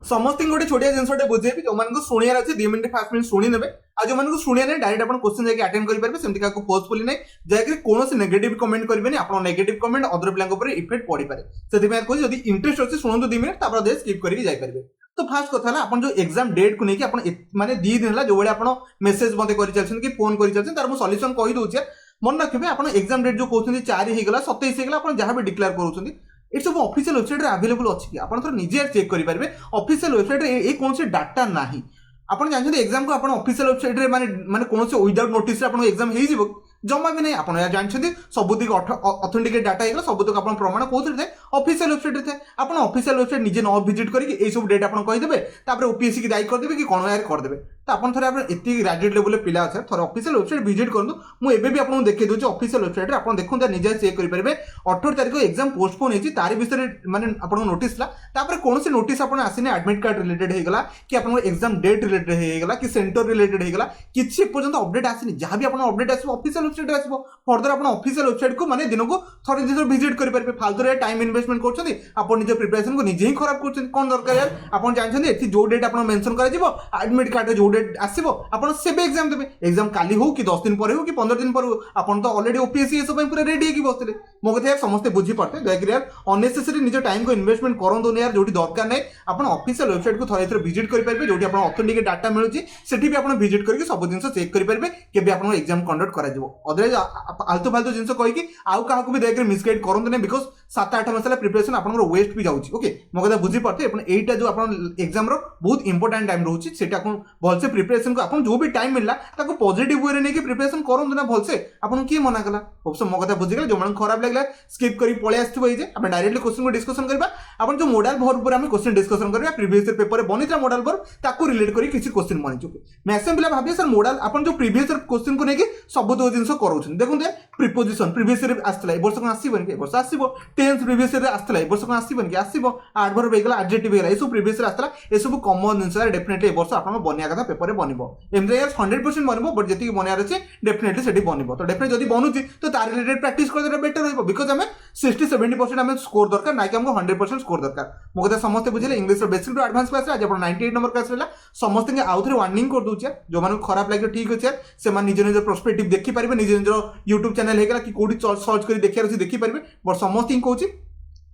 समस्त गोटे छोटिया जिनसटे बुझेबी जो मानक शुणियार अच्छे 2 मिनट 5 मिनट शुणी नेबे आ जो मानक शुणिया नहीं डायरेक्ट अपन क्वेश्चन जाके अटेंड करि परबे सेमति का फोर्सफुली नहीं जाके कोनोसी नेगेटिव कमेंट करबेनी अपन नेगेटिव कमेंट अदर पिलांक ऊपर इफेक्ट पड़ी पारे सेति में कोइ यदि इंटरेस्ट अछि सुनंतु 2 मिनट तापर दे स्किप करके जाई परबे। तो फास्ट कथा है अपन जो एग्जाम डेट को लेके अपन माने 2 दिन हला जो बळे अपन मेसेज मते करि चलछन कि फोन करि चलछन तार मो सॉल्यूशन कहि दोछि मन रखबे अपन एग्जाम डेट जो कहउछन 4 हे गेला 27 हे गेला अपन जहां भी डिक्लेयर करूछन ये सब ऑफिशियल वेबसाइट रे अवेलेबल अछि कि आपण तो निजे चेक करि परबे ऑफिशियल वेबसाइट रे ए कोन से डाटा नाही आपण जानछन एग्जाम को आपण ऑफिशियल वेबसाइट रे माने कोन से विदाउट नोटिस रे आपण एग्जाम हेइ जिवो जमा भी नहीं आपण या जानछन सबुदिक ऑथेंटिकेट डाटा हेगला सबुदिक आपण प्रमाण कोथि थे ऑफिशियल वेबसाइट रे थे आपण ऑफिशियल वेबसाइट निजे न विजिट करके ए सब डेटा आपण कहि देबे तापर ओपीएससी की दाई कर देबे कि कोन यार कर देबे तो आपण थरे आपण एति ग्रेजुएट लेवल पिला আছে थरे ऑफिशियल वेबसाइट विजिट करनु मु एबे भी आपण देखै दोछि ऑफिशियल वेबसाइट रे आपण देखुन निजे चेक करि परबे 18 तारिख एग्जाम पोस्टपोन हेछि तारि विषय माने आपण नोटिस ला तापर कोन से नोटिस आपण आसिने एडमिट कार्ड रिलेटेड हे गेला कि आपण एग्जाम डेट रिलेटेड हे गेला कि सेंटर रिलेटेड हे गेला किछि पर्यंत अपडेट आसिनि जहां भी आपण अपडेट आसीबो ऑफिशियल वेबसाइट रे आसीबो फर्दर आपण ऑफिशियल वेबसाइट को माने दिन को थरे दिन विजिट करि परबे फालतू रे टाइम इन्वेस्टमेंट करछथि आपण निजे प्रिपरेशन को निजे ही खराब करछथि कोन दरकार यार आपण जानछथि एथि जो डेट आपण मेंशन करा जिवो एडमिट कार्ड जो डेट आसीबो आपण सेबे एग्जाम देबे एग्जाम काली हो कि 10 दिन पर हो कि 15 दिन पर हो आपण तो ऑलरेडी ओपीएससी सब पूरा रेडी की बसले मो कथे यार समस्त बुझी पड़ते दयक यार अननेसेसरी निज टाइम को इन्वेस्टमेंट करंदो यार जोटी दरकार नै आपण ऑफिशियल वेबसाइट को थरे विजिट करि परबे जोटी आपण ऑथेंटिकेट डाटा मिलुची सेठी भी आपण विजिट करके सब दिन चेक करि परबे केबे आपण एग्जाम कंडक्ट करा जिवो अदरवाइज आलतू फालतू जिंस कहि कि आउ काहा को भी दयक मिसगाइड करंदो नै बिकॉज़ 7-8 मास प्रिपरेशन आपण वेस्ट भी जाउची ओके मो कथा बुझी पड़ते आपण एटा जो आपण एग्जाम रो बहुत इंपोर्टेंट टाइम रहउची सेटा आपण भल से प्रिपरेशन को आपण जो भी टाइम मिलला ताको पॉजिटिव वे रे नै कि प्रिपरेशन करंदो ना भल से आपण की मना कला ऑप्शन मो कथा बुझी गेल जो मन खराब लागला स्किप करी पळे आस्तबो जे आपण डायरेक्टली क्वेश्चन को डिस्कशन करबा आपण जो मॉडल भर ऊपर हम क्वेश्चन डिस्कशन करबा प्रीवियस ईयर पेपर रे बनिता मॉडल भर ताको रिलेट करी किछि क्वेश्चन बनि चुके मैक्सिमम पिला भाबे सर मॉडल आपण जो प्रीवियस ईयर क्वेश्चन को नै कि सब दो जिंस करूछन देखुन दे प्रीपोजिशन प्रीवियस ईयर आस्तला ए वर्ष को आसीबन के वर्ष आसीबो टेंस प्रीवियस ईयर आस्तला ए वर्ष को आसीबन के आसीबो एडवर्ब वेगला एडजेक्टिव वेगला ए सब प्रीवियस ईयर आस्तला ए सब कॉमन जिंस डेफिनेटली ए वर्ष आपण बनिया कथा पेपर रे बनिबो एमरे 100% बनिबो बट जति बनियार अछि डेफिनेटली सेठी बनिबो तो डेफिनेटली जदी बनुची तो तार रिलेटेड प्रैक्टिस कर देना बेटर होइबो बिकॉज़ हमें 60-70% हमें स्कोर दरकार ना कि हमको 100% स्कोर दरकार मो कथा समस्त बुझिले इंग्लिश रो बेसिक टू एडवांस क्लास आज आपण 98 नंबर क्लास रहला समस्त के आउथरे वार्निंग कर दूचे जो माने खराब लागे ठीक अछि से मान निज निज पर्सपेक्टिव देखि परिबे निज निज YouTube चैनल हेगला कि कोडी सर्च करी देखियार अछि देखि परिबे बट समस्त इन कहूची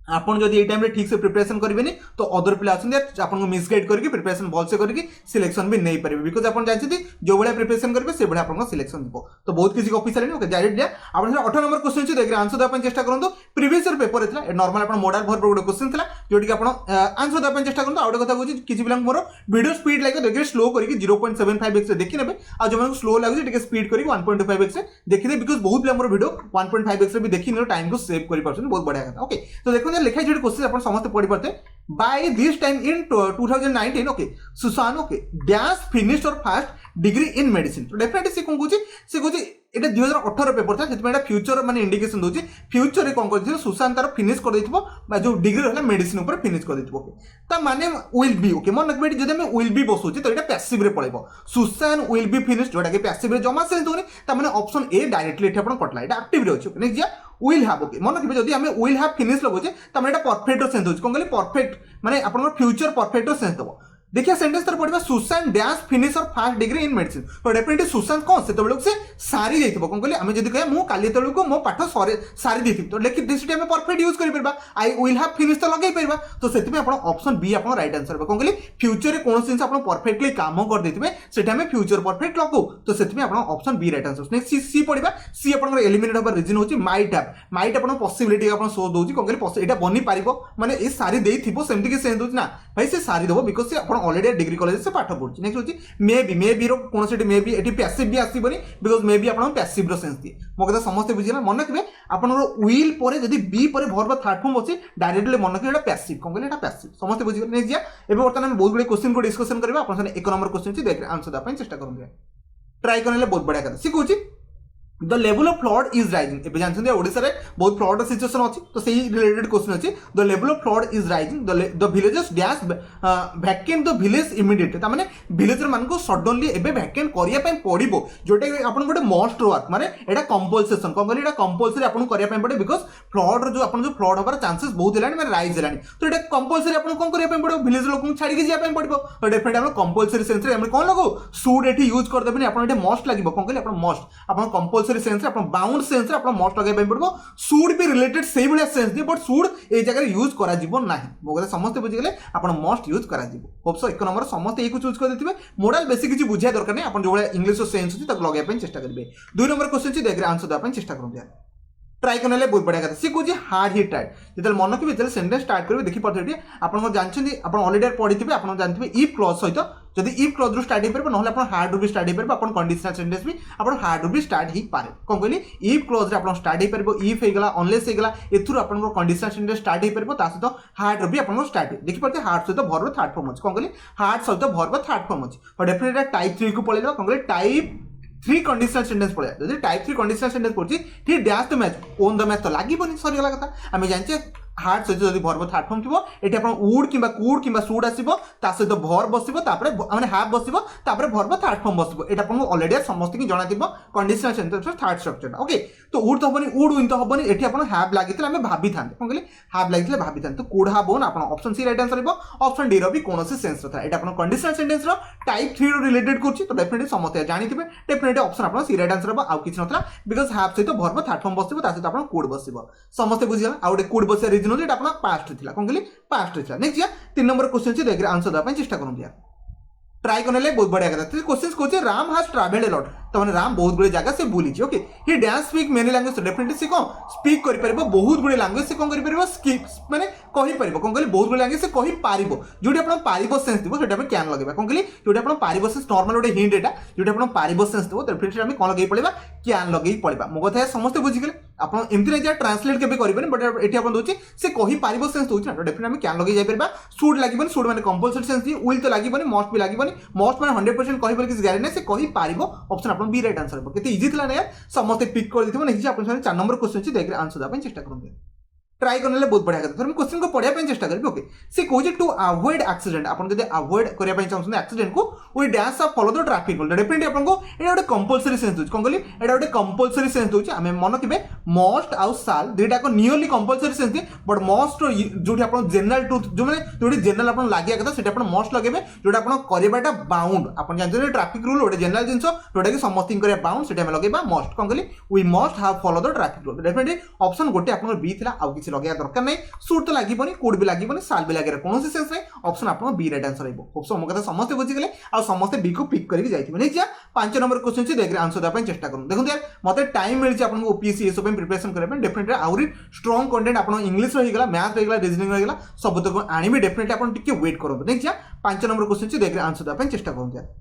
आपण जदी ए टाइम रे ठीक से प्रिपरेशन करबेनी तो अदर प्ले आछन आपन को मिसगाइड करके प्रिपरेशन भल से करके सिलेक्शन भी नहीं परिबे बिकॉज़ आपण जानछथि जो बळे प्रिपरेशन करबे से बळे आपन को सिलेक्शन दिबो तो बहुत किसी ऑफिशियल ओके डायरेक्ट दिया आपण 18 नंबर क्वेश्चन छि देखि आंसर देबा चेष्टा करंतो प्रीवियस ईयर पेपर एतला नॉर्मल आपण मॉडल भर गुड क्वेश्चन थिला जोटी कि आपण आंसर देबा चेष्टा करंतो आउट कथा कहूछि किछि बिलंग मोर वीडियो स्पीड लागे देखि स्लो करके 0.75x से देखि नेबे आ जो मन स्लो लागै टिके स्पीड करके 1.25x से देखि दे बिकॉज़ बहुत बिलंग मोर वीडियो 1.5x से भी देखि न टाइम को सेव करि परछन बहुत बढ़िया कथा ओके तो देखो लिखा जोटी क्वेश्चन अपन समस्त पढ़ी पड़ते बाय दिस टाइम इन 2019 ओके सुशान ओके डैश फिनिश्ड और फर्स्ट डिग्री इन मेडिसिन तो डेफिनेटली से कोन कहूची एटा 2018 पेपर था सेतमे एटा फ्यूचर माने इंडिकेशन दोची फ्यूचर रे कोन करथियो सुशांत तार फिनिश कर दैथिबो बा जो डिग्री रहला मेडिसिन ऊपर फिनिश कर दैथिबो ता माने विल बी ओके मन रखबेटी जदि हम विल बी बसुची तो एटा पैसिव रे पळेबो सुशांत विल बी फिनिश जोटा के पैसिव रे जमा सेंस होनी ता माने ऑप्शन ए डायरेक्टली एटा आपण कटला एटा एक्टिव रे अछि ओके नेक्स्ट जिया विल हैव ओके मन रखबे जदि हम विल हैव फिनिश लगोचे ता माने एटा परफेक्ट रो सेंस होची कोन कहले परफेक्ट माने आपण फ्यूचर परफेक्ट रो सेंस दबो देखिए सेंटेंस तर पढ़िबा सुशांत डैश फिनिश और फर्स्ट डिग्री इन मेडिसिन तो डेफिनेटली सुशांत कोन से तबेलक से सारी देथिबो कोन कहले हम जदी कहे मु काली तळको मो पाठ सारी देथिब तो लेकिन दिस टाइम परफेक्ट यूज करि परबा आई विल हैव फिनिश तो लगै परबा तो सेति में आपण ऑप्शन बी आपण राइट आंसर कोन कहले फ्यूचर रे कोन सेंस आपण परफेक्टली काम कर देथिबे सेटा में फ्यूचर परफेक्ट लगो तो सेति में आपण option B right answer next C पढ़िबा सी आपण एलिमिनेट होबा रीजन होची माइट आपण पॉसिबिलिटी आपण शो दोची कोन कहले एटा बनि पारिबो माने ए सारी देथिबो सेमति के सेंस दोची ना भाई से सारी देबो बिकॉज़ से आपण ऑलरेडी डिग्री कॉलेज से पाठ पढुची नेक्स्ट होची मे बी रो कोन से मे बी एटी पैसिव भी आसीबनी बिकॉज़ मे बी आपण पैसिव रो सेंस दिए मो कथा समस्त बुझिना मन रखबे आपण विल परे जदी बी परे भर्ब थर्ड फॉर्म अछि डायरेक्टली मन रखबे एटा पैसिव कोन कहले एटा पैसिव समस्त बुझिगले नेक्स्ट जिया एबे वर्तमान हम बहुत बड़े क्वेश्चन को डिस्कशन करबा आपण सने एक नंबर क्वेश्चन छि देख आंसर दा पय चेष्टा करंगे ट्राई करले बहुत बढ़िया कथा सिखुची the level of flood is rising एबे जानछन ओडिसा रे बहुत फ्लड सिचुएशन अछि तो सेही रिलेटेड क्वेश्चन अछि the level of flood is rising the villages dash vacant the village immediately ता माने विलेजर मान को सडनली एबे वैकेंट करिया पय पड़िबो जोटे आपन गोटे मस्ट वर्क माने एटा कंपलसेशन कोन कहली एटा कंपलसरी आपन करिया पय पड़े बिकॉज़ फ्लड जो आपन जो फ्लड होबार चांसेस बहुत हेलानी माने राइज हेलानी तो एटा कंपलसरी आपन कोन करिया पय पड़ो विलेज लोक छाडी के जिया पय पड़िबो तो डेफिनेटली आपन कंपलसरी सेंस रे हम कोन लगो शुड एठी यूज कर देबनी आपन एटा मस्ट लागिबो कोन कहली आपन मस्ट आपन कंपलसरी सेंस रे अपन बाउंड सेंस रे अपन मस्ट लगे पड़ो शुड बी रिलेटेड सेही भलिया सेंस दे बट शुड ए जगह यूज करा जीवो नाही मो कहले समस्त बुझि गेले अपन मस्ट यूज करा जीवो होप सो एक नंबर समस्त ए को चूज कर देथिबे मोडल बेसिक किछि बुझिया दरकार नै अपन जो इंग्लिश रो सेंस अछि तक लगाय पय चेष्टा करबे 2 नंबर क्वेश्चन छि देख रे आंसर द अपन चेष्टा करू यार ट्राई करने बहुत बढ़िया कथा सी कौन हार्ड हिट टाइट जो मन की जो सेंटेंस स्टार्ट करेंगे देखी पारे आप जानते आप अलरेडी पढ़ी थे आप जानते इफ क्लॉज सहित जब इफ क्लॉज रू स्टार्ट हो पारे ना आप हार्ड रू भी स्टार्ट हो पारे आप कंडीशनल सेंटेंस भी आप हार्ड रू भी स्टार्ट हो पारे कौन कहली इफ क्लॉज रे आप स्टार्ट हो पारे इफ होगा अनलेस होगा एथुर आप कंडीशनल सेंटेंस स्टार्ट हो पारे सहित हार्ड रू भी आप स्टार्ट देखी पारे हार्ड सहित भर्ब थर्ड फॉर्म अच्छे कौन कहली हार्ड सहित भर्ब थर्ड फॉर्म अच्छे और डेफिनेटली टाइप 3 को पढ़ेगा कौन कहली टाइप 3 कंडीशनल सेंटेंस पड़े जब टाइप 3 कंडीशनल सेंटेंस पड़ती ठीक dash the match own the match तो लगे सरी गला कथा आम जानते हार्ड सहित जब भर्ब थर्ड फॉर्म थो ये आप वुड कि कूड कि सुड आसो सहित भर्ब बस मैंने हाफ बस भर्ब थर्ड फॉर्म बस ये आपको अलरेडी समस्त की जना conditional sentence third structure okay तो वुड तो हेनी वुड विन तो हेनी ये आप हाफ लगी आम भाभी था कौन कहली हाफ लगी भाभी था तो कुड हाफ बोन आप option C right answer option D री कौन सेंस था ये आप कंडीशनल सेंटेंस टाइप 3 रिलेटेड कर डेफिनेटली समस्त जानी डेफिनेटली ऑप्शन आप सी राइट आंसर आउ किसी ना बिकज हाफ सहित भर्ब थर्ड फॉर्म बस सहित आप कुड बस समस्त बुझीगला आउ गोटे कुड बस रिजन होता है पास्ट थिला कौन कहली पास्ट थिला नेक्स्ट या 3 नंबर क्वेश्चन देख आंसर देवा चेष्टा करूँ यार ट्राई करने बहुत बढ़िया कथा क्वेश्चन कौन Ram has travelled a lot तो मैंने राम बहुत गुड़े जगह से बुली okay he dance speak many language definitely से कौन स्पीक कर पारिबो बहुत गुड़े लैंग्वेज से कौन कर पारिबो स्किप माने कहि पारिबो कौन कहली बहुत गुड़े लैंग्वेज से कहि पारिबो जोटी आपण पारिबो सेंस दिबो सेटा आपण कैन लगेबा कौन कहली जोटी आपण पारिबो सेंस नॉर्मल गोटे हिंट एटा जोटी आपण पारिबो सेंस दिबो डेफिनेटली हम कौन लगेई पड़िबा कैन लगेई पड़िबा मो कथा समस्त बुझी गेले आपण एमति नै जा ट्रांसलेट केबे करिबेन बट एठी आपण दोची से कहि पारिबो सेंस दोची ना डेफिनेटली हम कैन लगेई जाय परबा शुड लागिबन शुड माने कंपलसरी सेंस दी विल तो लागिबनी मस्ट भी लागिबनी मस्ट माने 100% कहि पर किस गारंटी से कहि पारिबो ऑप्शन आपण बी राइट आंसर केते इजी थिला ना यार समस्त पिक कर दिथिबो नेक्स्ट आपण 4 नंबर क्वेश्चन छी देख आंसर दा चेष्टा करूंगे ट्राई करने बहुत बढ़िया कथा क्वेश्चन को पढ़ा चेष्टा करेंगे ओके से कहे टू अवॉइड एक्सीडेंट आप अवॉइड करने चाहते एक्सीडेंट को we dash of follow the traffic rule definitely आपको ये गोटे कंपलसरी सेंस दूसरी कौन कहली ये गोटे कंपलसरी सेंस दूसरी आम मन के मस्ट आउ साल दुईटा नियरली कंपलसरी सेंस दिए बट मस्ट जो जनरल टू जो मैंने जो जनरल आप लगे कथा से मस्ट लगे जोटा आप करवाटा बाउंड आप जानते ट्रैफिक रूल गोटे जनरल जिन जोटा कि समस्त बाउंड से लगे मस्ट कौन कहली we must have follow the traffic rule definitely option गोटे आप बी था आउ किसी लगे दरकार नहीं सुट तो लगे कोड भी लगे साल भी लगे कौन सेंस नहीं ऑप्शन आप बी राइट आंसर होप मो कथा समस्त बुझीगले आ समस्त बी को पिक करके जाइए नहीं 5 नंबर क्वेश्चन देख आंसर देवाई चेष्टा करूँ देखो यार मत टाइम मिली आपको ओपीएससी ये प्रिपरेशन करने डेफिनेटली आहरी स्ट्रॉन्ग कंटेंट आप इंग्लिश रहीगला मैथ रहीगला रीजनिंग रहीगला सब तक आनी डेफिनेटली आप टिके वेट करूँ नहीं 5 नंबर क्वेश्चन देख आंसर देवाई चेष्टा करूँ यार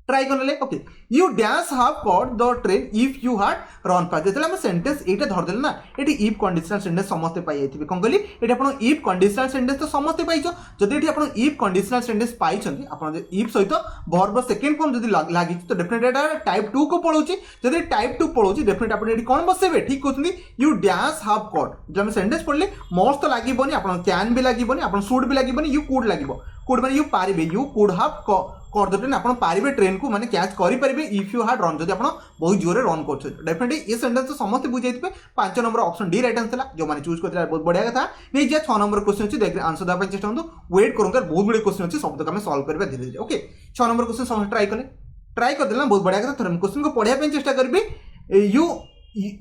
ट्राई करने okay you dash have caught the train if you had run fast जेते हम सेंटेंस एटा धर देले ना एटी इफ कंडीशनल सेंटेंस समस्त पाई जाइथिबे कोन कहली एटा आपण इफ कंडीशनल सेंटेंस तो समस्त पाइछो जदि एटी आपण इफ कंडीशनल सेंटेंस पाइछंती आपण जे इफ सहित वर्ब सेकंड फॉर्म जदि लागि तो डेफिनेटली एटा टाइप 2 को पळौची जदि टाइप 2 पळौची डेफिनेटली आपण एटी कोन बसेबे ठीक कहउछंती यू डैश हाव कॉट जब हम सेंटेंस पढले मस्ट लागिबोनी आपण कैन भी लागिबोनी आपण शुड भी लागिबोनी यू कुड लागिबो कुड माने यू पारिबे यू कुड हाव कर दे ट्रेन आप पारे ट्रेन को माने कैच करेंगे इफ यू हाड रन जब आप बहुत जोर रन कर डेफिनेटली ये सेंटेंस तो समस्त बुझे 5 number option D right answer जो मैंने चूज करते बहुत बढ़िया कथा नहीं जा 6 नंबर क्वेश्चन अच्छी देख आंसर देवाई चेष्टा करूँ वेट करूँ बहुत गुड़े क्वेश्चन अच्छे सब तक आम सल्व करवा धीरे धीरे ओके 6 नंबर क्वेश्चन समस्त ट्राई करदे बहुत बढ़िया कथा थोड़ा क्वेश्चन को पढ़ाई चेष्टा करी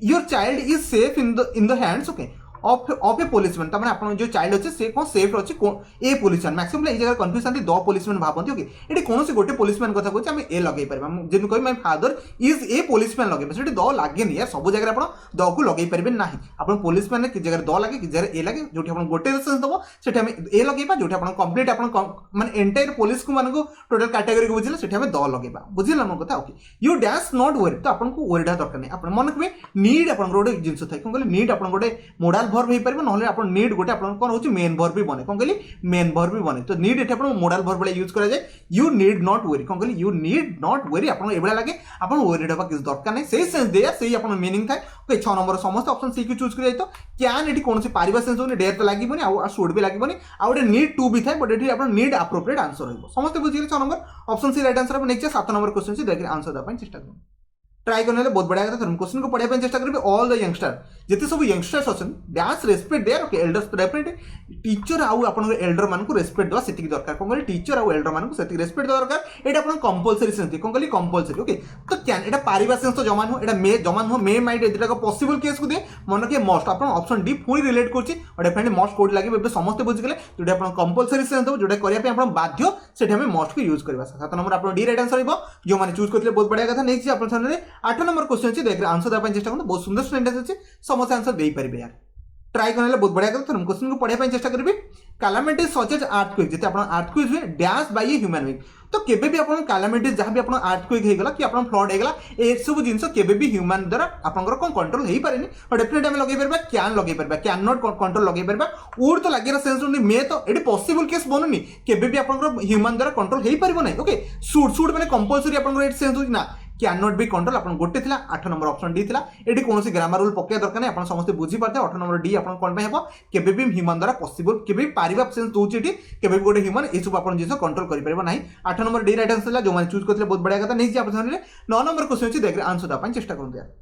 your child is safe in the hands okay of a policeman तमाने आपन जो चाइल्ड अच्छे से कौन सेफ अच्छे ए पुलिसमैन मैक्सिमम ए जगह कंफ्यूजन द पुलिसमैन भावती ओके ये कौन से गोटे पुलिसमैन कथा कहते हैं ए लगे पारे जब कह my father is a policeman लगे से द लगे यार सब जगह आप द को लगे पारे ना आप पुलिसमैन कि जगह द लगे कि जगह ए लगे जो गोटे सेंस दब से ए लगे जो कंप्लीट आप माने एंटायर पुलिस को मानको टोटल कैटेगरी को बुझिले से द लगे बुझिला मो कथा okay you dash not worry तो आपको वरीटा दरकार नहीं आप मन के नीड आप गोटे जिनस थाए कौन कहले नीड आप गोटे मोडाल भर्ब हो पार ना आप नीड गोटे आप कौन हो मेन भर्ब भी बने कौन कहली मेन भर्ब भी बने तो नीड ये मोडाल भर्ब यूज करा जाए यू नीड नॉट वेरी कौन कहली यू नीड नॉट वेरी आप लगे आप वेरीड होगा किसी दरकार नहीं से सेंस दिया से आप मीनिंग थाए ओके 6 नंबर समस्त ऑप्शन सी को चूज कर तो कैन ये कौन पारिबा सेंस होनी डेयर तो लगे आ शुड भी लगे आउ नीड टू भी थाए बट ये आप नीड अप्रोप्रिएट आंसर हो समस्त बुझे 6 number option C right answer next 7 number question से देखिए आंसर देवाई चेष्टा करूँ ट्राई करने बहुत बढ़िया कथा क्वेश्चन को पढ़ाई चेष्टा करेंगे ऑल द यंगस्टर जिते सब यंगस्टर्स अच्छे that's respect there okay elders definite teacher आउ आप एल्डर मान को रेस्पेक्ट देवा से दरकार कौन कहली टीचर आउ एल्डर मान को रेस्पेक्ट देवा दरकार ये आप कंपलसरी सेंस कौन कहली कंपलसरी ओके तो कैन एटा पारिबा सेंस तो जमा नुह मे जमा नुह मे माइट एटा पॉसिबल केस को दिए मन के मस्ट आप ऑप्शन डी पुणी रिलेट करछि और डेफिनेटली मस्ट कोड लगे समस्त बुझीगले जोटा आप कंपलसरी सेंस हो जोटा करने आप बाध्य से मस्ट को यूज करवा 7 नंबर आप डी राइट आंसर हो जो मैंने चूज करते बहुत बढ़िया कथा नेक्स्ट आप 8 नंबर क्वेश्चन देखिए आंसर देवाई चेष्टा करूँ बहुत सुंदर सेंटेंस अच्छे समस्त आंसर दे पारे यार ट्राई करने बहुत बढ़िया कथा क्वेश्चन को पढ़ाई चेष्टा करेंगे कैलामिटीज सच एज अर्थक्वेक जिते आप अर्थक्वेक हुए dash by a human being तो केबे भी आपन कैलामिटीज जहाँ भी आपन अर्थक्वेक हो गला कि आपन फ्लड हो गला ए सब जिंस केबे भी ह्यूमन द्वारा आपनकर कोन कंट्रोल हेई पारेनी और डेफिनेटली हम लगे परबा कैन लगे परबा कैन नॉट कंट्रोल लगे परबा वुड तो लागेरा सेंस ओनली मे तो एडी पॉसिबल केस बनोनी केबे भी आपनकर ह्यूमन द्वारा कंट्रोल हेई पारिबो नै ओके शुड शुड माने कंपलसरी आपनकर एट सेंस होई ना कैन नॉट बी कंट्रोल आप गोटे थी 8 नंबर ऑप्शन डी थी ये कौन ग्रामर रूल पकड़ दरकार नहीं आप समस्त बुझी पाते 8 नंबर डी आप कौन हम केबे भी ह्यूमन द्वारा पॉसिबल केबे पारिबा सेंस दूची एटी केबे भी गोटे ह्यूमन ये सब आपन जिंस कंट्रोल करि परबा नहीं 8 नंबर डी राइट आंसर जो मैंने चूज करते बहुत बढ़िया कथा नहीं आप 9 नंबर क्वेश्चन अच्छी देखिए आंसर देवाई चेष्टा करूँ यार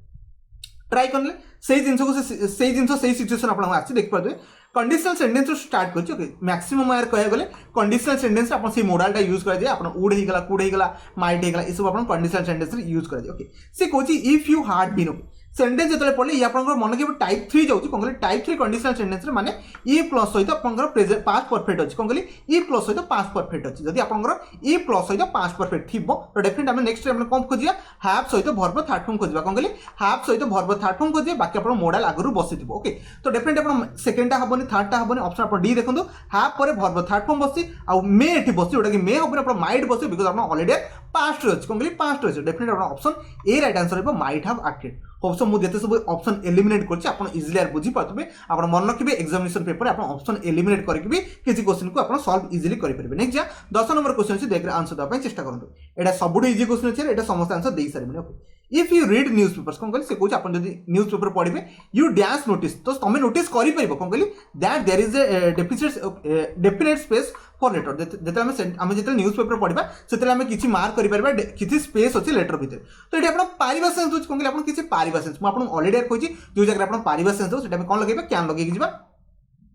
ट्राई करले से जिंस को से जिंस से सिचुएशन आपन आछि देख पाते कंडीशनल सेंटेंस स्टार्ट कर ओके मैक्सिमम यार कह गले कंडीशनल सेंटेंस आप मोडालटा यूज कर आप वुड होगा कुड होगा माइट होगा ये सब आप कंडीशनल सेंटेंस यूज कर ओके से कहूँ if you had been okay sentence जो पढ़ले ये आप मन के टाइप 3 जाऊँ कौन कहली टाइप 3 कंडीशनल सेंटेंस माने ई प्लस सहित आपंकर प्रेजेंट पास्ट परफेक्ट अच्छी कौन कहली ई प्लस सहित पास्ट परफेक्ट अच्छी जब आपंकर ई प्लस सहित पास्ट परफेक्ट थी तो डेफिनेट आम नेक्स्ट टाइम कौन खोजा हाफ सहित भर्ब थर्ड फॉर्म खोजा कौन कहली हाफ सहित भर्ब थर्ड फॉर्म खोजे बाकी आप मोडाल आगु बसी ओके तो डेफिनेट आप सेकेंडटा हेनी थर्डटा हेनी ऑप्शन आप डी देखो हाफ पर भर्ब थर्ड फॉर्म बसी आ मे ये बस जोटा कि मे हम आप माइट बस बिकज आप ऑलरेडी पास्ट अच्छे कौन कहली पास्ट अच्छे डेफिनेट आप ऑप्शन ए राइट आंसर हो माइट हाव एक्टेड ऑप्शन मुझे सब ऑप्शन एलिमिनेट कर इजिली यार बुझी पाते आप मन रखिए एग्जामिनेशन पेपर आप ऑप्शन एलिमिनेट करके भी किसी क्वेश्चन को आप सॉल्व इजिली करेंगे नेक्स्ट जा 10 नंबर क्वेश्चन अच्छे देखिए आंसर देवाई चेष्टा करूँ यहाँ सब इजी क्वेश्चन अच्छे ये समस्त आंसर दे सारे okay if you read newspapers कौन कहली से कौन आप न्यूज पेपर पढ़े यू डैश नोटिस तो तुम नोटिस कर कौन कहली that there is a definite space for letter आम जो न्यूज पेपर पढ़ा से किसी मार्क कर किसी स्पेस अच्छे लेटर भितर तो ये आप पारिबा सेंस कौन कहली आप किसी पारिबा सेंस मुझे ऑलरेडी कही जो जगह आप पारिबा सेंस हो कौन लगे कैन लगे जा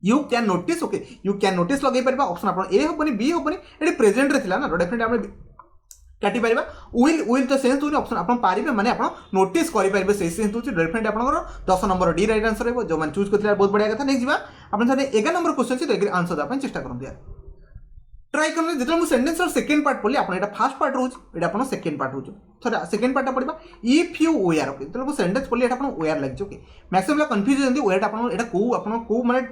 you can notice okay you can notice लगे पार ऑप्शन आप ए हेनी बी हेनी ये प्रेजेंट रे थिला ना डेफिनेटली आम काटी पारिबा विल विल तो सेंस होनी ऑप्शन आप पारिबे माने आप नोटिस करि पारिबे से सेंस होची डेफिनेटली आपनकर 10 नंबर डी राइट आंसर हो जो मैंने चूज करथिला बहुत बढ़िया कथा नेक्स्ट जीवा आपन थाने 11 नंबर क्वेश्चन से देखि आंसर दा चेष्टा करन दिया ट्राई करने जेतले मु सेंटेंस और सेकंड पार्ट पढली आपन एटा फर्स्ट पार्ट रहउची एटा आपन सेकंड पार्ट रहउची थोड़ा सेकंड पार्ट पढिबा इफ यू वेयर ओके जेतले मु सेंटेंस पढली एटा आपन वेयर लागछ ओके मैक्सिमम कंफ्यूज जंदी वेयर आपन एटा को माने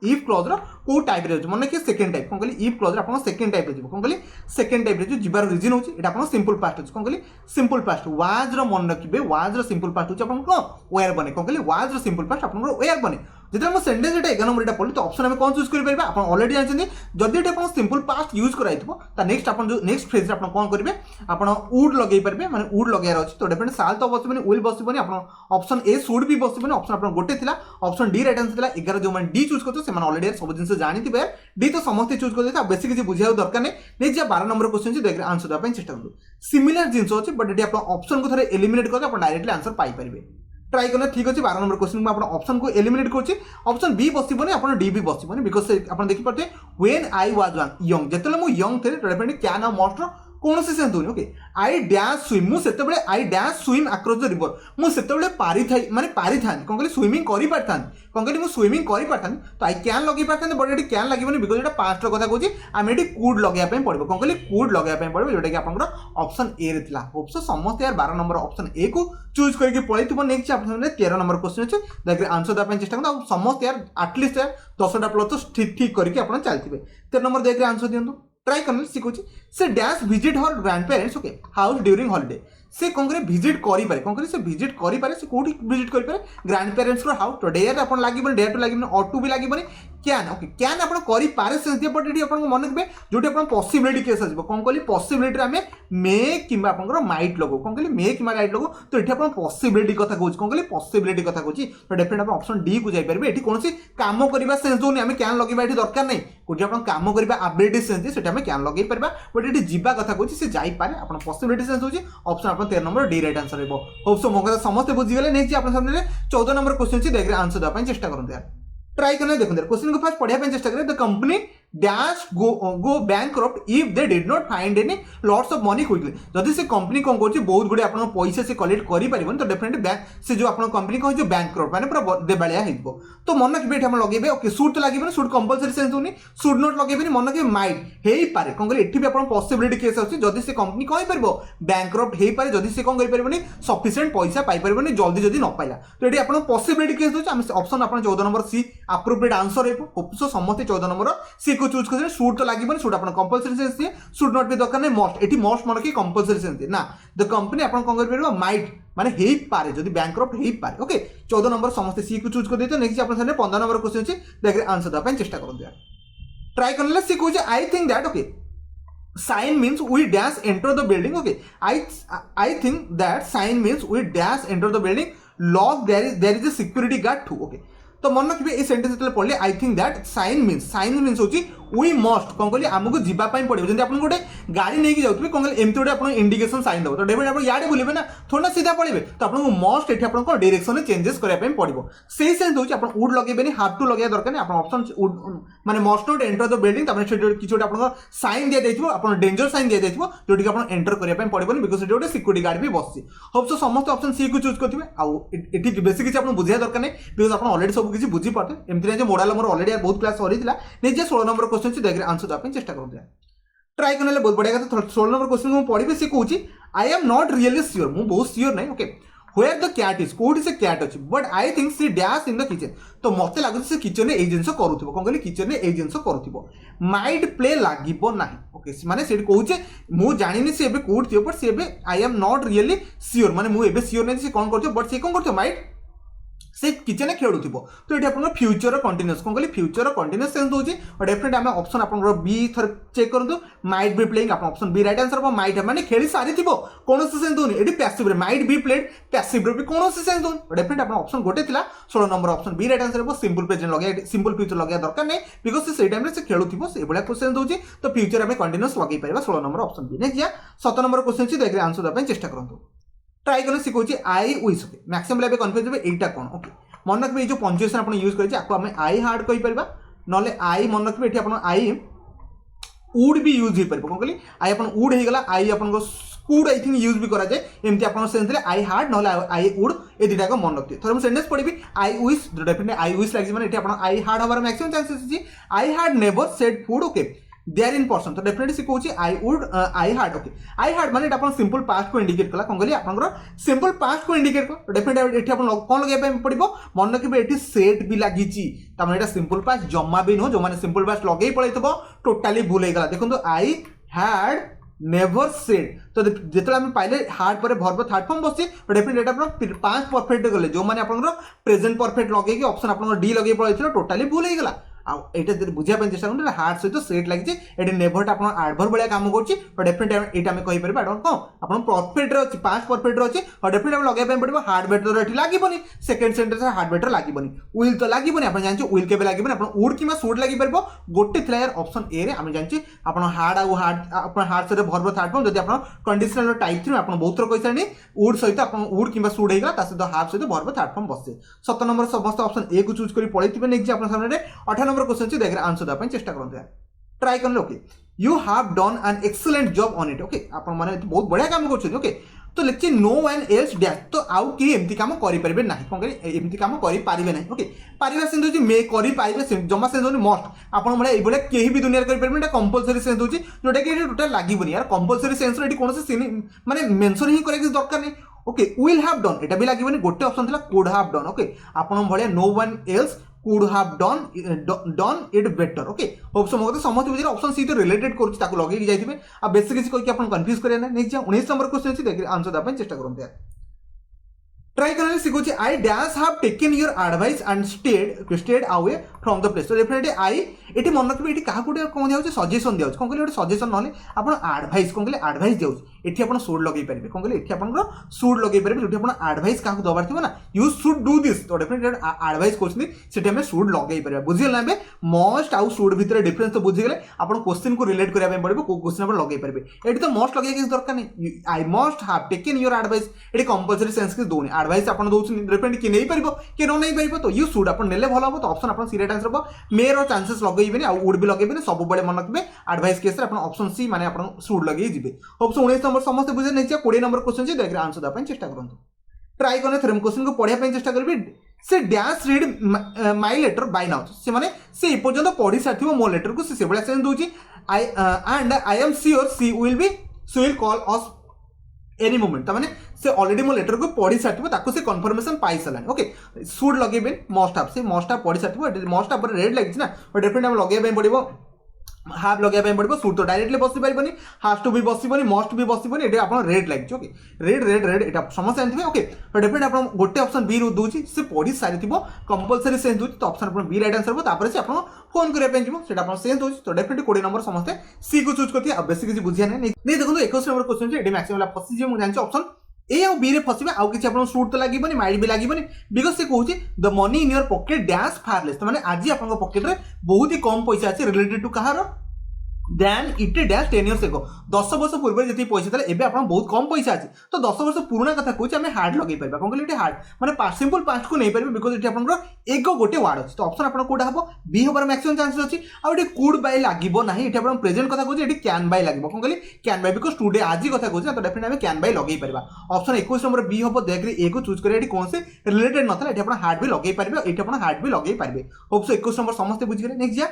इफ क्लॉज रो को टाइप रे मन कि सेकंड टाइप कौन कहली इफ क्लॉज आपन सेकंड टाइप रे जीव कौन कहली सेकंड टाइप रे जो जीवार रीजन होची एटा आपन सिंपल पास्ट होची कौन कहली सिंपल पास्ट वाज रो मन रखिबे वाज रो सिंपल पास्ट होची आपन को वेयर बने कौन कहली वाज रो सिंपल पास्ट आपन वेयर बने जितना हम सेंटेंस एटा 11 नंबर एटा पढली तो ऑप्शन हम कौन चूज करि परबा आपन ऑलरेडी जानछन जदि एटा आपन सिंपल पास्ट यूज कराइथबो ता नेक्स्ट आपन जो नेक्स्ट फ्रेज रे आपन कोन करिवे आपन वुड लगेई परबे माने वुड लगायर अछि तो डेफिनेट साल तो बसिबनी विल बसिबनी आपन ऑप्शन ए शुड भी बसिबनी ऑप्शन आपन गोटे थिला ऑप्शन डी राइट आंसर थिला 11 जो माने डी चूज करतो से माने ऑलरेडी सब जिंस जानिथिबे डी तो समस्त चूज कर देता बेसी किसी बुझिया दरकार नै नै जे 12 नंबर क्वेश्चन जे देखि आंसर दा पय चेष्टा करतो सिमिलर जिंस अछि बट एटी आपन ऑप्शन को थरे एलिमिनेट करतो आपन डायरेक्टली आंसर पाई परिबे ट्राई करना ठीक अच्छे 12 नंबर क्वेश्चन में ऑप्शन को एलिमिनेट कर ऑप्शन बी बसबनी आप डी भी बसबनी बिकज आप देखी पारे व्हेन आई वाज यंग जिते मुझे यंग थे डेफिनेटली कैन आ मस्ट कौन से sense okay I dash swim मुझे I dash swim across the river मुझे पारी था माने पारी था कौन कहली स्विमिंग करि पारथा कौन कहली मुझे स्विमिंग करि पारथा तो आई कैन लगे पारथा बट ये कैन लगे बिकज ये पास्ट कथा कहूँ आम ये कूड लगे पड़ो कौन कहली कूड लगे पड़ो जोटा कि आप ऑप्शन ए रे थिला होप्स समस्त यार 12 नंबर ऑप्शन ए को चूज करके पड़े नेक्स्ट आप 13 नंबर क्वेश्चन अच्छे देखिए आंसर देवाई चेष्टा करते समस्त यार आटलिस्ट यार 10टा प्लस तो ठीक ठीक करके आप चलते 13 नंबर देखिए आंसर दिंतु ट्राई करने सीखुची से dash visit her grand parents okay house during holiday से कौन करे विजिट करें कौन करे से विजिट करें से कौटी विजिट करें ग्रांड पेरेंट्स हाउस तो डेयर आप लगे डेयर टू लगे ऑटू भी लगे कैन ओके कैन आप करे से बट ये आप मन रखिए जो पॉसिबिलिटी केस आसो कौन कहली पॉसिबिलिटी आम मे कि माइट लगो कौन कहली मे कि माइट लगो तो ये आप पॉसिबिलिटी कथा कहूँ कौन कहली पॉसिबिलिटी कथा कहूँ तो डेफिनेट आप ऑप्शन डी को जाइए ये कौन काम करवा सेन्स दूनी आम कैन लगे ये दरकार नहीं कौन आप काम करवा एबिलिटी सेन्स से कैन लगे पार बट ये जीवा कथा कहूँ से जापे आप पॉसिबिलिटी सेन्स होची ऑप्शन आप 13 नंबर डी राइट आंसर हो होप सो मो कथा समस्त बुझीगले नेक्स्ट आप सामने 14 नंबर क्वेश्चन देखिए आंसर देवाई चेष्टा करते हैं ट्राई करना देखो क्वेश्चन को फास्ट पढ़ा चेष्टा करें the company dash go bankrupt if they did not find any lots of money quickly जदि से कंपनी कौन कर बहुत गुड़े आप पैसा से कलेक्ट कर तो डेफिनेटली बैंक से जो आप कंपनी कह बैंकक्रप्ट माने पूरा देवालिया हो तो मन रखिए हम लगे ओके सुट तो लगे सुट कंपलसरी सेन्स होनी सुट नॉट लगे मन रखिए माइट हो पारे कौन करें ये आप पॉसिबिलिटी केस अच्छी जदि से कंपनी कहीं पार बैंकक्रप्ट हो पारे जदि से कौन करें सफिशिएंट पैसा पाइपर जल्दी जदि न पाइला तो ये आप पॉसिबिलिटी केस अच्छे ऑप्शन आप 14 नंबर सी अप्रोप्रिएट आंसर हो समस्त 14 नंबर सी को चूज कर सुट तो लगे सुट आप कंपलसरी सेन्स दिए सुट नॉट भी दरकार नहीं मस्ट ये मस्ट मन कि कंपलसरी सेन्स दिए ना द कंपनी आप कौन कर माइट माने हो पारे जदि बैंकक्रप्ट हो पारे ओके 14 नंबर समस्त सी को चूज कर देते नेक्स्ट आप 15 नंबर क्वेश्चन अच्छे देखिए आंसर देवाई चेष्टा करते ट्राई करने सी कहे आई think that okay sign means we dash enter the building okay I think that sign means we dash enter the building lock there is a security guard too okay तो मन रखिए ये सेंटेंस जो पढ़ले I think that sign means होची we must कौन कहली आमको जावाई पड़ो जब आप गोटे गाड़ी नहीं जाऊे कौन कहले एमती गोटे आप इंडिकेशन साइन दो तो डेफिनेट आप याडे बुलेबे ना थोड़ा सीधा पड़े तो आपको मस्ट ये आप डायरेक्शन चेंजेस करने पड़ो से सेन्स होची आप वुड लगे हाफ टू लगे दरकार नहीं आप ऑप्शन वुड माने must not enter the building किसी गोटे आप साइन दिया जाइए आप डेंजर साइन दिया जाइए जोटि आप एंटर करने पड़ोनी बिकज ये गोटे सिक्यूरिटी गार्ड भी बस होप सो समस्त ऑप्शन सी को चूज करेंगे आउ बेसी किसी आप बुझा दरकार नहीं बिकज आप अलरेडी सब किसी बुझी पाते एमती मोडाल मोर अलरेडी बहुत क्लास सरी निजे 16 नंबर क्वेश्चन देखिए आंसर देवाई चेष्टा करते ट्राई करने बहुत बढ़िया कथा 16 नंबर क्वेश्चन को पढ़ी सी कहूँ I am not really sure मुझे बहुत श्योर नहीं okay where the cat is कोठी से कैट अच्छी but I think C dash in the kitchen तो मत लगुच से किचन में जिन करूँ कौन कहली किचन में जिन करूँ माइट प्ले लगे ना ओके माने से कहे मुझे जानी सी कौट थी but C I am not really sure माने मुझे श्योर नहीं सी कौन कर बट सी कौन कर माइट से किचन खेलु तो ये आप फ्यूचर कंटिन्यूस कौन कहली फ्यूचर कंटिन्यूस सेन्स होची और डेफिनेट आम ऑप्शन आप बी थर चेक करूँ माइट बी प्लेइंग आप option B right answer might माने खेली सारी कौन सेन्स दूनी ये passive might be played passive भी कौन सेन्स दूनी डेफिनेट आप ऑप्शन गोटे 16 number option B right answer simple present लगे सिंपल फ्यूचर लगे दरकार नहीं बिकज से टाइम से खेलुव से सेन्स होची तो फ्यूचर आम कंटिन्यूस लगे पार 16 number option B next 17 number question देखिए आंसर देवाई चेष्टा करूँ ट्राई करने सी कहे I wish okay maximum life confuse हे एटा कौन ओके मन रखिए जो पंचुएसन आप यूज करें आई हार्ड कहीपर ना आई मन रखिए ये आप आई वुड भी यूज हो पार कौन कहली आई आप वुड होगा आई आप कूड आई थिंक यूज भी कराए एमती आप सेंस आई हार्ड ना आई वुड ये दुटा मन रखिए थोड़ा मुझे सेंटेंस पढ़ी I wish definitely I wish लगे मैंने आप आई हार्ड हमार मैक्सिमम चांसेस अच्छी I heard never said food okay there in person तो डेफिनेटली से कहूँ I would I heard okay I heard माने आप सिंपल पास्ट को इंडिकेट कला कौन कहली आप सिंपल पास्ट को इंडिकेट कर डेफिनेटली ये आप कौन लगे पड़ो मन रखिए ये सेट भी लगी ये सिंपल पास्ट जमा भी नुह जो मैंने सिंपल पास्ट लगे पड़े टोटाली भूल होगा देखो आई हैड नेवर सेड तो जिते आम पाइले हार्ड पर भरप थर्ड फॉर्म बस डेफिनेटली पास्ट परफेक्ट गले जो मैंने आप प्रेजेंट परफेक्ट लगे ऑप्शन आप डी लगे पड़े टोटाली भूल होगा आईटा बुझापी चेस्ट कर हार्ड सहित सेट लगी ये नेभरटा आप आडभर भाया कम कर डेफिनेट ये कहीपर कौन आप परफेक्ट अच्छी पास्ट परफेक्ट अच्छी और डेफिनेट आप लगे पड़ो हार्ड बेटर ये लगे सेकेंड सेंटेंस हार्ड बेटर लगे विल तो लगे आप जानते विल के लगे आप वुड कि सुड लगे पार गोटे थी यार ऑप्शन ए रे आम जानते आप हार्ड आउ हार्ड आप हार्ड सहित भरपूर थार्ड फॉर्म जब आप कंडीशनल टाइप थ्री आप बहुत थर कही सारे वुड सहित आप वुड कि सुड होगा सहित हार्ड सहित भरपूर थार्ड फॉर्म बसे 17 नंबर समस्त ऑप्शन ए को चूज कर पड़े नेक्स्ट आप सामने 18 नंबर क्वेश्चन देखिए आंसर देवाई चेष्टा करते हैं ट्राई करने okay you have done an excellent job on it okay आप बहुत बढ़िया काम कर ओके तो लिखिए नो वन एल्स डैश तो आउ कि एमती काम करें ना कौन करें एमती काम करें ना ओके पारिबा सेंस होची मे करें जमा सेंस होनी मस्ट आप कहीं भी दुनिया करें कंपलसरी सेंस होची जोटा कि टोटाल लगे यार कंपलसरी सेंस कौन से माने मेंशन ही करे दरकार नहीं ओके विल हैव डन एटा भी लगे गोटे ऑप्शन था कुड हैव डन ओके आपन भले no one else could have done it better okay hope so मते समस्त बुझे ऑप्शन सी तो रिलेटेड करूची ताको लगे जाइथिबे आ बेसिक किसी कोइ कि अपन कंफ्यूज करे ना नेक्स्ट 19 नंबर क्वेश्चन अछि देख आंसर दा चेष्टा करंते यार ट्राई करने सिखुची I dash have taken your advice and stayed away from the place तो डेफिनेटली आई एटी मन रखिबे एटी काहा कोटे कोन दियाउ सजेशन दियाउ कोन कहले सजेशन नले आपण एडवाइस कोन कहले एडवाइस दियाउ एटी आपण शुड लगै परिबे कोन कहले एटी आपण शुड लगै परिबे जोटी आपण एडवाइस काहा दबार थिबो ना यू शुड डू दिस तो डेफिनेटली एडवाइस कोछनी सेटी हमें शुड लगै परिबे बुझिल ना बे मस्ट आउ शुड भितर डिफरेंस तो बुझि गेले आपण क्वेश्चन को रिलेट करिया पे पड़बो को क्वेश्चन आपण लगै परिबे एटी तो मस्ट लगै के दरकार नै I must have taken your advice eighty compulsory sense के दोनी एडवाइस आपण दोउछन डिफरेंट कि नै परिबो कि न नै परिबो तो यू शुड आपण नेले भलो हो तो ऑप्शन आपण सी राइट आंसर हो मेर चांसेस लगैबेनी आ वुड भी लगैबेनी सब बळे मन रखबे एडवाइस केस रे आपण ऑप्शन सी माने आपण शुड लगै जिबे ऑप्शन 19 नंबर समस्त बुझे नै 20 नंबर क्वेश्चन जे देख आंसर दा पय चेष्टा करंतु ट्राई करने थ्रेम क्वेश्चन को पढिया पय चेष्टा करबे से dash read my letter by now से माने से पर्यंत पढि साथिबो मो लेटर को से बळे सेंस दोची I and I am sure she will call us any moment तमाने से ऑलरेडी मो लेटर को पढ़ी साथिबो ताको से कंफर्मेशन पाई सलानी ओके शुड लगेबे मस्ट हैव से मस्ट हैव पढ़ी साथिबो मस्ट हैव पर रेड लागिछ ना बट डेफिनेटली हम लगेबे पड़िबो हाफ लगे पड़ो सुट तो डायरेक्टली बसी पारबनी हाफ टू भी बसबनी मस्ट भी बसबनी ये आप रेड लगे ओके रेड रेड रेड यहाँ समस्या जानते ओके तो डेफिनेटली आप गोटे ऑप्शन बी रू दूसरी से पढ़ी सारी कंपलसरी सेंस दूसरी तो ऑप्शन आप बी राइट आंसर हो से आप फोन करने जीव सेंस दूसरी तो डेफिनेटली 20 नंबर समस्ते सी को चूज करती है बेस किसी बुझिया नहीं देखो 21 नंबर क्वेश्चन ये मैक्सिमम फसी मुझे जानते ऑप्शन ए आउ बी रे फसिबे आउ किछि आपन सूट तो लागिबनी माइट भी लागिबनी बिकॉज से कहूची the money in your pocket dash far less तो माने आज आपन पॉकेट रे बहुत ही कम पैसा अछि रिलेटेड टू कहार then it dash 10 years ago 10 वर्ष पूर्व जति पैसा था एबे आपन बहुत कम पैसा अछि तो 10 वर्ष पुराना कथा कहूची हमें हार्ड लगे परबा कोन कहले हार्ड माने पास्ट सिंपल पास्ट को नहीं परबे बिकॉज इट आपन एगो गोटे वर्ड अछि तो ऑप्शन आपन कोडा हबो बी होबार मैक्सिमम चांसेस अछि आ इट कुड बाय लागिबो नाही इट आपन प्रेजेंट कथा कहूची इट कैन बाय लागिबो कोन कहले कैन बाय बिकॉज टुडे आज कथा कहूची तो डेफिनेटली हमें can buy लगेई Parba option 21 number B होबो देखरे ए को चूज करे एटी कोन से रिलेटेड नथला एटी आपन हार्ड भी लगेई परबे एटी आपन हार्ड भी लगेई परबे होप सो 21 नंबर समस्त बुझी गेले नेक्स्ट जा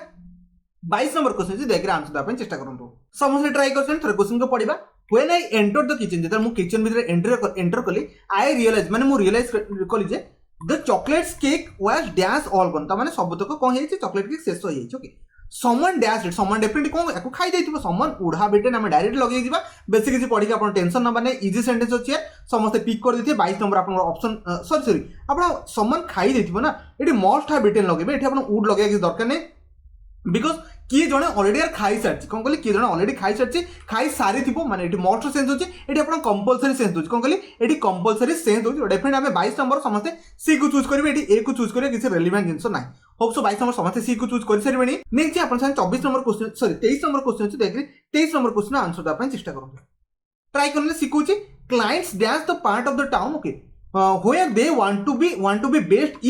22 नंबर क्वेश्चन देखिए आंसर देबा चेष्टा करंतु समस्त ट्राई करछन थरे क्वेश्चन को पढिबा when I enter the kitchen जेता मु किचन भीतर एंटर कली आई रियलाइज माने मु रियलाइज कली जे the chocolates cake was dash all gone त माने सब तक कोन हेछि चॉकलेट केक शेष हो जाइछ okay someone dash it someone definitely कोन एको खाई दैथिबो समवन उडा बेटे ना डायरेक्ट लगे जिबा बेसिक किछि पढि के अपन टेंशन न माने इजी सेंटेंस अछि समस्त पिक कर देथिए 22 नंबर अपन ऑप्शन सॉरी अपन समवन खाई दैथिबो ना एटी मस्ट हैव बिटेन लगेबे एटी अपन उड लगे कि दरकार नै बिकॉज किए जड़े अलरेडी यार खाई सारी कौन कहले किए जड़े अलरेडी खाई सारी खाई सारी थी माने ये मस्ट सेंस होची ये आप कंपलसरी सेंस होची कौन कहले ये कंपलसरी सेंस होची डेफिनेटली हमें 22 नंबर समस्ते सी को चूज करेंगे ये ए को चूज करेंगे किसी रेलिवेंट जिनस ना होप सो 22 नंबर समस्ते सी को चूज कर सारे नेक्स्ट आप 24 number question sorry 23 number question अच्छे देखिए 23 नंबर क्वेश्चन आंसर देवाई चेष्टा करूँ ट्राई करने शिखुची clients dash the part of the town okay where they want to be best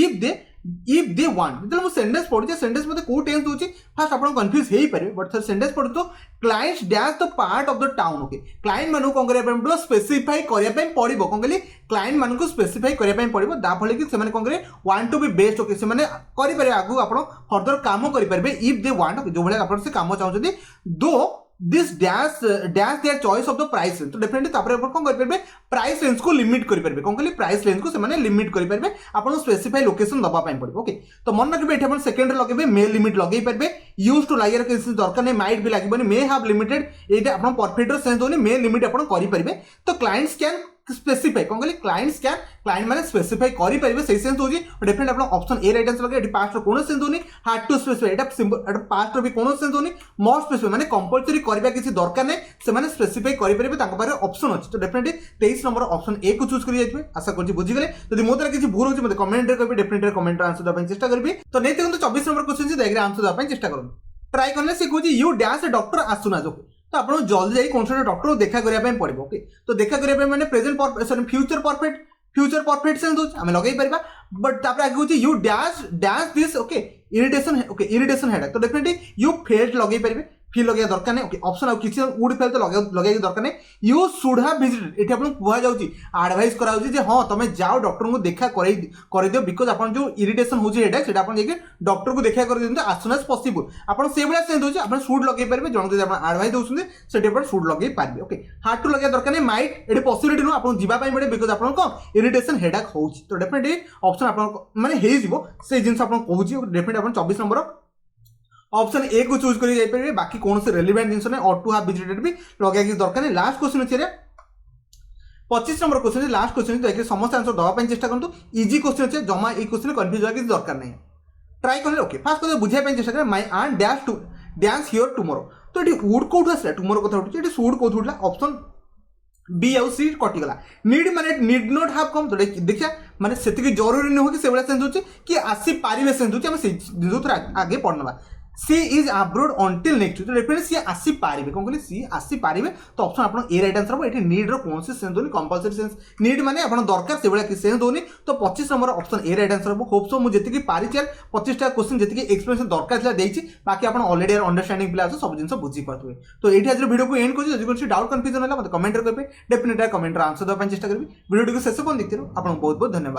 if they want मतलब मु सेंटेंस पढुचे सेंटेंस मते को टेंस दोची फर्स्ट आपण कंफ्यूज हेई पारे बट सर सेंटेंस पढु तो clients dash the part of the town okay client मानु कोन करिया पड़ो स्पेसिफाई करिया पे पड़िबो कोन कहली क्लाइंट मानु को स्पेसिफाई करिया पे पड़िबो दा फले कि से माने कोन करे want to be best okay से माने करि पारे आगु आपण फर्दर काम करि पारबे इफ दे वांट ओके जो भले आपण से काम चाहउछथि दो this dash their choice of the price range तो डेफिनेटली तापर आपण कोन करि परबे प्राइस रेंज को लिमिट करि परबे कोन कहली प्राइस रेंज को से माने लिमिट करि परबे आपण स्पेसिफाई लोकेशन दबा पाई पड़बो ओके तो मन रखबे एठी आपण सेकंड लगेबे मे लिमिट लगेई परबे यूज टू लायर के दरकार नै माइट भी लागिबनी मे हैव लिमिटेड एटा आपण परफेक्ट सेंस होनी मे लिमिट आपण करि परबे तो क्लाइंट्स कैन स्पेसिफाई कौन कहली क्लाइंट्स कैन क्लाइंट माने स्पेसिफाई करि परिबे सही सेंस होजी डेफिनेटली आपण ऑप्शन ए राइट आंसर लगे एटी पास्ट रो कोनो सेंस होनी hard to specify Etah simple Etah past रो भी कोनो सेंस होनी मोस्ट स्पेसिफाई माने कंपलसरी करबा किसी दरकार नै से माने स्पेसिफाई करि परिबे ताको पारे ऑप्शन अछि तो डेफिनेटली 23 नंबर ऑप्शन ए को चूज करि जाइबे आशा करछि बुझि गेले यदि मो द्वारा किसी भूल होछि मते कमेंट रे कहबे डेफिनेटली कमेंट आंसर दबा चेष्टा करबी तो नै देखंतु 24 नंबर क्वेश्चन जे देखरे आंसर दबा चेष्टा करू ट्राई करले से कहूछि यू डैश डॉक्टर आसुना जो तो आप जल्दी जाई कौन सा डॉक्टर को देखा करने पड़ो ओके तो देखा करने मैंने present sorry future perfect sense होची हमें लगेई परबा बट तापर आगे होची you dash this okay irritation head तो डेफिनेटली यू फेल्ट लगेई परबे फी लगे दरकार नहीं ओके ऑप्शन आउ किसी वुड फेल तो लगे दरकार नहीं यू शुड हैव विजिटेड एठी आपन कुहा जाउची एडवाइस करा जाउची जे हां तमे जाओ डॉक्टर को देखा कर दियो बिकॉज आपन जो इरिटेशन होची हेडेक सेटा आपन जेके डॉक्टर को देखा कर दियो एज सून एज पॉसिबल आपन से बेला सेंस होची आपन शुड लगे पारबे जण जे आपन एडवाइस दोउछन सेटे पर शुड लगे पारबे ओके हार्ड टू लगे दरकार नहीं माइट एठी पॉसिबिलिटी नो आपन जीवा पई बडे बिकॉज आपन को इरिटेशन हेडेक होची तो डेफिनेटली ऑप्शन आपन माने हेइ जिवो से जिंस आपन कहूची डेफिनेटली आपन 24 नंबर ऑप्शन ए को चूज करी जाई परबे बाकी कोन से रेलेवेंट जिंस ने और टू हैव विजिटेड भी लगे कि दरकार नहीं लास्ट क्वेश्चन अछि रे 25 नंबर क्वेश्चन लास्ट क्वेश्चन तो समस्त आंसर दवा ପାଇଁ चेष्टा करंतु इजी क्वेश्चन अछि जमा ए क्वेश्चन कंफ्यूज होगा कि दरकार नहीं ट्राई करले ओके फास्ट कर बुझाय ପାଇଁ चेष्टा कर my aunt dash to dance here tomorrow तो एटी वुड कोड आसला टुमारो कथा उठी एटी शुड कोड उठला ऑप्शन बी आउ सी कटिगला नीड माने नीड नॉट हैव कम तो देखिया माने सेति जरूरी न हो कि सेबला सेंस होची कि आसी पारिबे सेंस होची हम से जो आगे पढ़नबा सी इज अब्रोड अंटिल नेक्स्ट तो डेफिनेटली सी आसी पारिबे कोन कहले सी आसी पारिबे तो ऑप्शन आपन ए राइट आंसर हो एठी नीड रो कोन से सेंस दोनी कंपलसरी सेंस नीड माने आपन दरकार सेबला कि सेंस दोनी तो 25 number option A right answer हो होप सो मु जति कि पारि चल 25 टा क्वेश्चन जति कि एक्सप्लेनेशन दरकार छला देछि बाकी आपन ऑलरेडी अंडरस्टैंडिंग प्ले सब जिंस बुझी पाथुए तो एठी आज वीडियो को एंड करछि जदि कोन डाउट कंफ्यूजन होला मते कमेंट करबे डेफिनेटली कमेंट रो आंसर दवा ପାଇଁ चेष्टा करबी वीडियो को शेष कोन देखतिरो आपन बहुत बहुत धन्यवाद।